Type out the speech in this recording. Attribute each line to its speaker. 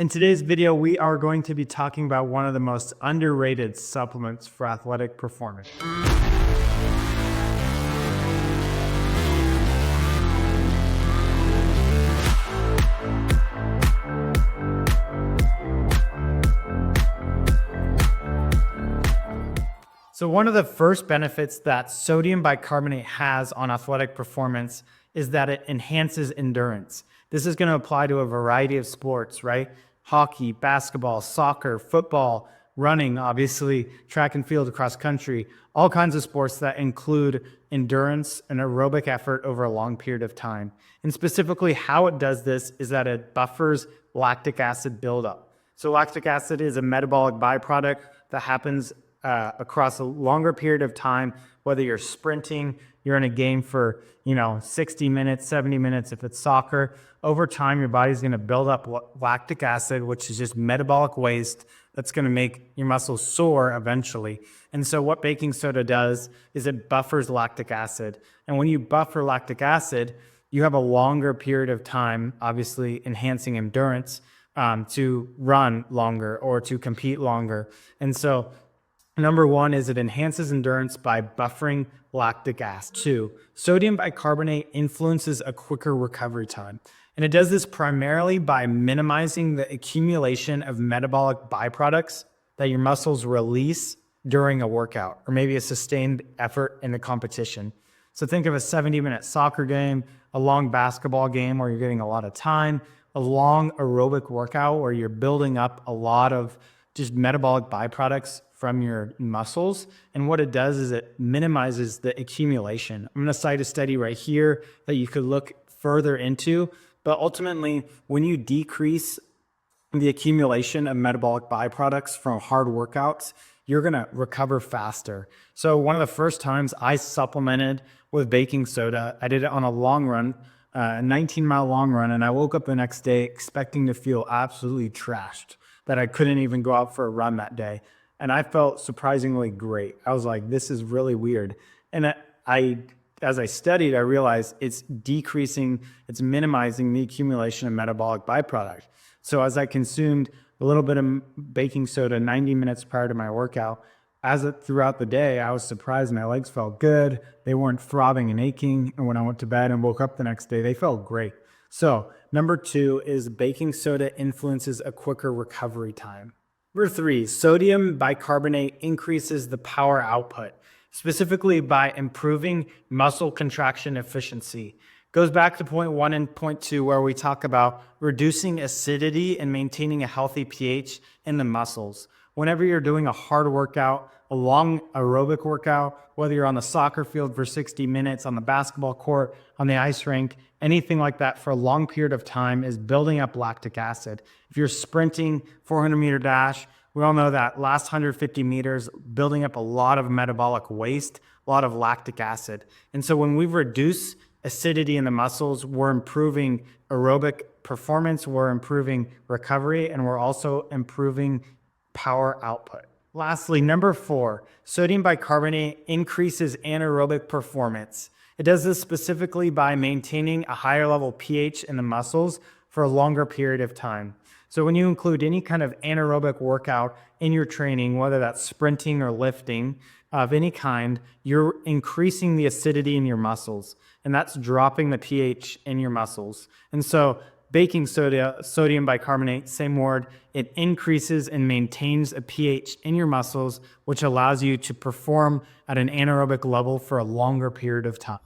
Speaker 1: In today's video, we are going to be talking about one of the most underrated supplements for athletic performance. So one of the first benefits that sodium bicarbonate has on athletic performance is that it enhances endurance. This is going to apply to a variety of sports, right? Hockey, basketball, soccer, football, running, obviously, track and field, cross country, all kinds of sports that include endurance and aerobic effort over a long period of time. And specifically how it does this is that it buffers lactic acid buildup. So lactic acid is a metabolic byproduct that happens across a longer period of time, whether you're sprinting, you're in a game for 60 minutes, 70 minutes. If it's soccer, over time your body's going to build up lactic acid, which is just metabolic waste that's going to make your muscles sore eventually. And so what baking soda does is it buffers lactic acid. And when you buffer lactic acid, you have a longer period of time, obviously enhancing endurance, to run longer or to compete longer. And so number one is it enhances endurance by buffering lactic acid. 2, sodium bicarbonate influences a quicker recovery time. And it does this primarily by minimizing the accumulation of metabolic byproducts that your muscles release during a workout or maybe a sustained effort in the competition. So think of a 70-minute soccer game, a long basketball game where you're getting a lot of time, a long aerobic workout where you're building up a lot of just metabolic byproducts from your muscles. And what it does is it minimizes the accumulation. I'm going to cite a study right here that you could look further into. But ultimately, when you decrease the accumulation of metabolic byproducts from hard workouts, you're going to recover faster. So one of the first times I supplemented with baking soda, I did it on a long run, a 19-mile long run, and I woke up the next day expecting to feel absolutely trashed, that I couldn't even go out for a run that day. And I felt surprisingly great. I was like, this is really weird. And as I studied, I realized it's minimizing the accumulation of metabolic byproduct. So as I consumed a little bit of baking soda 90 minutes prior to my workout, throughout the day, I was surprised my legs felt good. They weren't throbbing and aching. And when I went to bed and woke up the next day, they felt great. So number 2 is baking soda influences a quicker recovery time. Number 3, sodium bicarbonate increases the power output, specifically by improving muscle contraction efficiency. Goes back to point 1 and point 2 where we talk about reducing acidity and maintaining a healthy pH in the muscles. Whenever you're doing a hard workout, a long aerobic workout, whether you're on the soccer field for 60 minutes, on the basketball court, on the ice rink, anything like that for a long period of time is building up lactic acid. If you're sprinting 400-meter dash, we all know that last 150 meters, building up a lot of metabolic waste, a lot of lactic acid. And so when we reduce acidity in the muscles, we're improving aerobic performance, we're improving recovery, and we're also improving power output. Lastly, number 4, sodium bicarbonate increases anaerobic performance. It does this specifically by maintaining a higher level pH in the muscles for a longer period of time. So when you include any kind of anaerobic workout in your training, whether that's sprinting or lifting of any kind, you're increasing the acidity in your muscles, and that's dropping the pH in your muscles. And so baking soda, sodium bicarbonate, same word, it increases and maintains a pH in your muscles, which allows you to perform at an anaerobic level for a longer period of time.